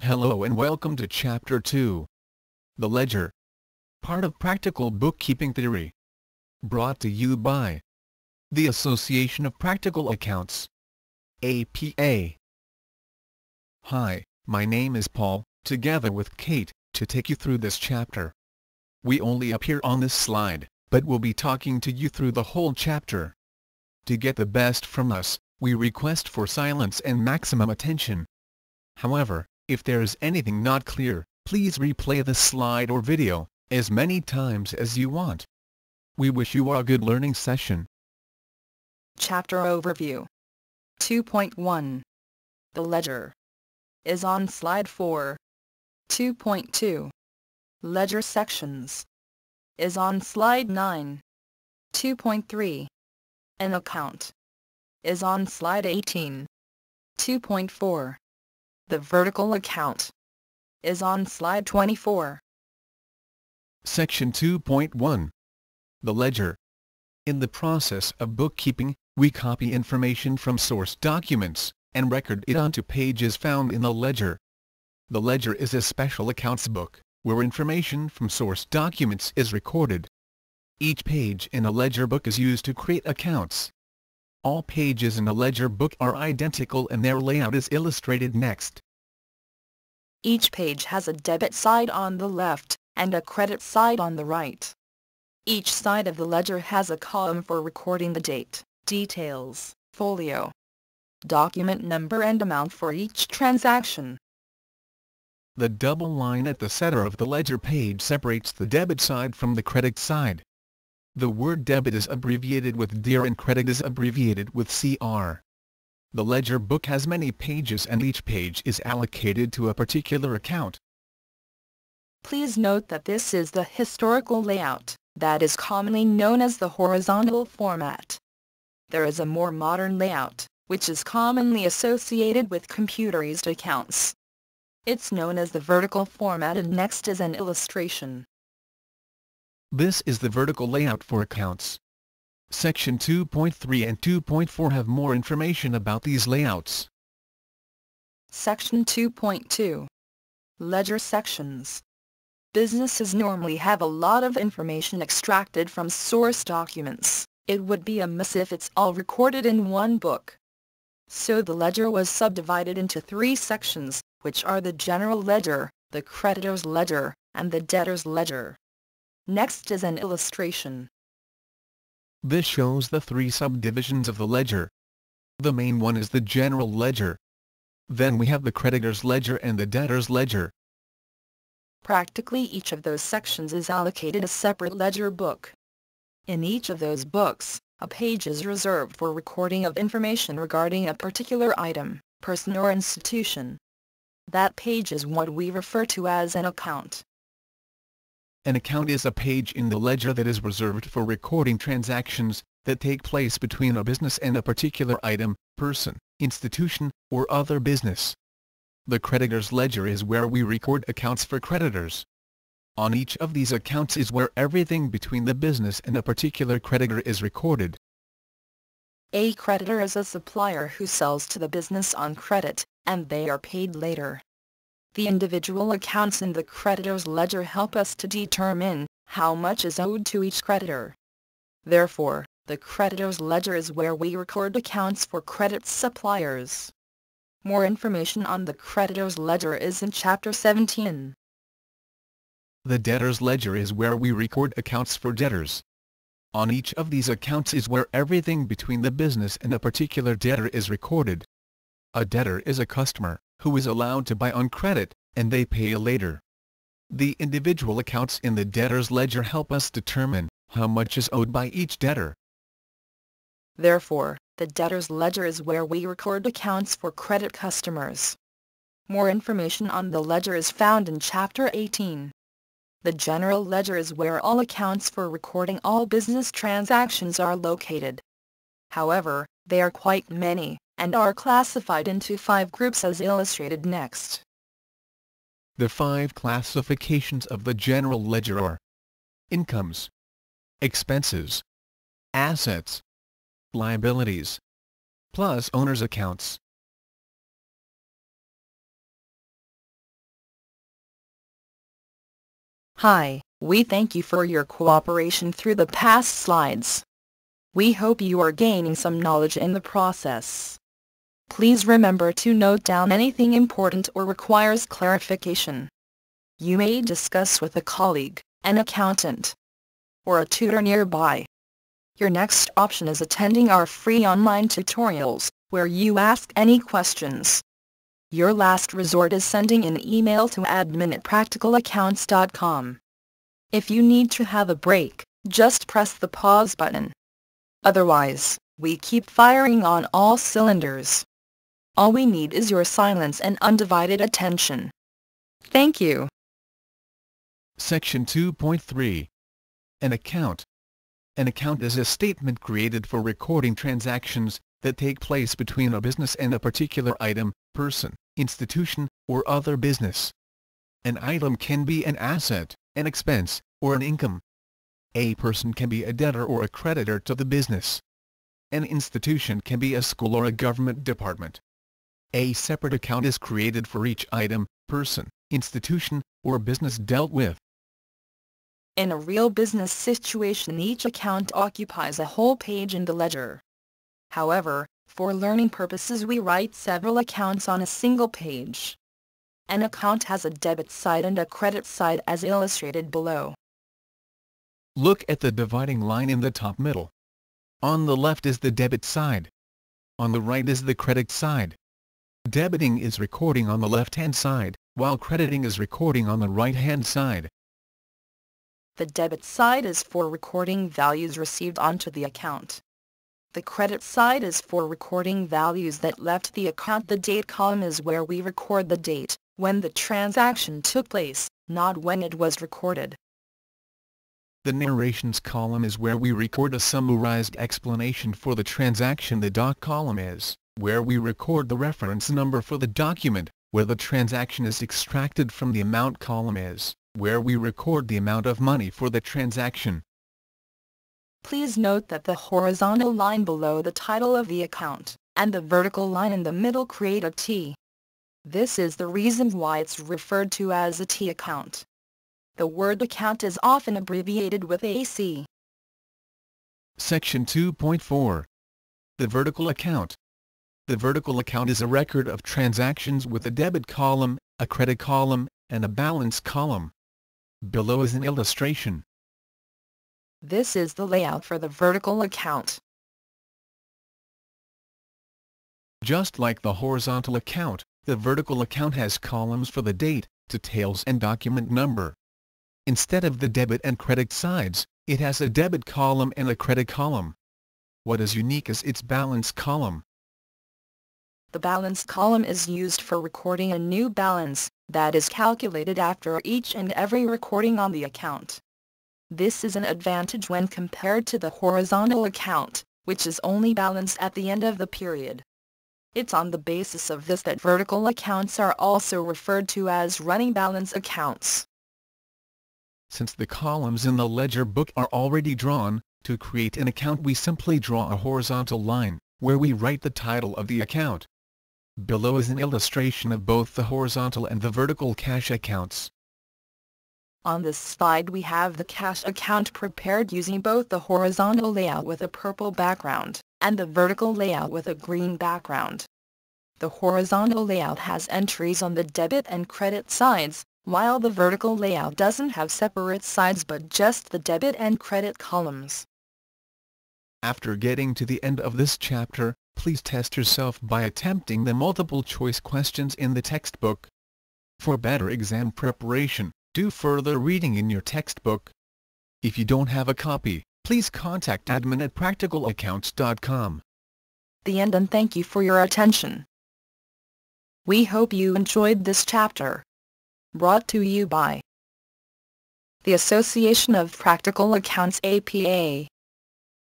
Hello and welcome to Chapter 2. The Ledger. Part of Practical Bookkeeping Theory. Brought to you by the Association of Practical Accounts. APA. Hi, my name is Paul, together with Kate, to take you through this chapter. We only appear on this slide, but we'll be talking to you through the whole chapter. To get the best from us, we request for silence and maximum attention. However, if there is anything not clear, please replay the slide or video as many times as you want. We wish you a good learning session. Chapter Overview 2.1 The Ledger is on slide 4. 2.2 Ledger Sections is on slide 9. 2.3 An Account is on slide 18. 2.4 The Vertical Account is on slide 24. Section 2.1 The Ledger. In the process of bookkeeping, we copy information from source documents and record it onto pages found in the ledger. The ledger is a special accounts book, where information from source documents is recorded. Each page in a ledger book is used to create accounts. All pages in a ledger book are identical and their layout is illustrated next. Each page has a debit side on the left, and a credit side on the right. Each side of the ledger has a column for recording the date, details, folio, document number and amount for each transaction. The double line at the center of the ledger page separates the debit side from the credit side. The word debit is abbreviated with DR and credit is abbreviated with CR. The ledger book has many pages and each page is allocated to a particular account. Please note that this is the historical layout, that is commonly known as the horizontal format. There is a more modern layout, which is commonly associated with computerized accounts. It's known as the vertical format, and next is an illustration. This is the vertical layout for accounts. Section 2.3 and 2.4 have more information about these layouts. Section 2.2 Ledger Sections. Businesses normally have a lot of information extracted from source documents. It would be a mess if it's all recorded in one book. So the ledger was subdivided into 3 sections, which are the general ledger, the creditor's ledger, and the debtor's ledger. Next is an illustration. This shows the 3 subdivisions of the ledger. The main one is the general ledger. Then we have the creditor's ledger and the debtor's ledger. Practically each of those sections is allocated a separate ledger book. In each of those books, a page is reserved for recording of information regarding a particular item, person or institution. That page is what we refer to as an account. An account is a page in the ledger that is reserved for recording transactions that take place between a business and a particular item, person, institution, or other business. The creditor's ledger is where we record accounts for creditors. On each of these accounts is where everything between the business and a particular creditor is recorded. A creditor is a supplier who sells to the business on credit, and they are paid later. The individual accounts in the creditor's ledger help us to determine how much is owed to each creditor. Therefore, the creditor's ledger is where we record accounts for credit suppliers. More information on the creditor's ledger is in Chapter 17. The debtor's ledger is where we record accounts for debtors. On each of these accounts is where everything between the business and a particular debtor is recorded. A debtor is a customer who is allowed to buy on credit, and they pay later. The individual accounts in the debtor's ledger help us determine how much is owed by each debtor. Therefore, the debtor's ledger is where we record accounts for credit customers. More information on the ledger is found in Chapter 18. The general ledger is where all accounts for recording all business transactions are located. However, they are quite many, and are classified into 5 groups as illustrated next. The 5 classifications of the general ledger are incomes, expenses, assets, liabilities, plus owner's accounts. Hi, we thank you for your cooperation through the past slides. We hope you are gaining some knowledge in the process. Please remember to note down anything important or requires clarification. You may discuss with a colleague, an accountant, or a tutor nearby. Your next option is attending our free online tutorials, where you ask any questions. Your last resort is sending an email to admin@practicalaccounts.com. If you need to have a break, just press the pause button. Otherwise, we keep firing on all cylinders. All we need is your silence and undivided attention. Thank you. Section 2.3. An account. An account is a statement created for recording transactions that take place between a business and a particular item, person, institution, or other business. An item can be an asset, an expense, or an income. A person can be a debtor or a creditor to the business. An institution can be a school or a government department. A separate account is created for each item, person, institution, or business dealt with. In a real business situation, each account occupies a whole page in the ledger. However, for learning purposes we write several accounts on a single page. An account has a debit side and a credit side as illustrated below. Look at the dividing line in the top middle. On the left is the debit side. On the right is the credit side. Debiting is recording on the left-hand side, while crediting is recording on the right-hand side. The debit side is for recording values received onto the account. The credit side is for recording values that left the account. The date column is where we record the date, when the transaction took place, not when it was recorded. The narrations column is where we record a summarized explanation for the transaction. The doc column is where we record the reference number for the document, where the transaction is extracted from. The amount column is where we record the amount of money for the transaction. Please note that the horizontal line below the title of the account, and the vertical line in the middle create a T. This is the reason why it's referred to as a T account. The word account is often abbreviated with AC. Section 2.4. The vertical account. The vertical account is a record of transactions with a debit column, a credit column, and a balance column. Below is an illustration. This is the layout for the vertical account. Just like the horizontal account, the vertical account has columns for the date, details and document number. Instead of the debit and credit sides, it has a debit column and a credit column. What is unique is its balance column. The balance column is used for recording a new balance, that is calculated after each and every recording on the account. This is an advantage when compared to the horizontal account, which is only balanced at the end of the period. It's on the basis of this that vertical accounts are also referred to as running balance accounts. Since the columns in the ledger book are already drawn, to create an account we simply draw a horizontal line, where we write the title of the account. Below is an illustration of both the horizontal and the vertical cash accounts. On this slide we have the cash account prepared using both the horizontal layout with a purple background, and the vertical layout with a green background. The horizontal layout has entries on the debit and credit sides, while the vertical layout doesn't have separate sides but just the debit and credit columns. After getting to the end of this chapter, please test yourself by attempting the multiple choice questions in the textbook. For better exam preparation, do further reading in your textbook. If you don't have a copy, please contact admin@practicalaccounts.com. The end, and thank you for your attention. We hope you enjoyed this chapter. Brought to you by the Association of Practical Accounts APA.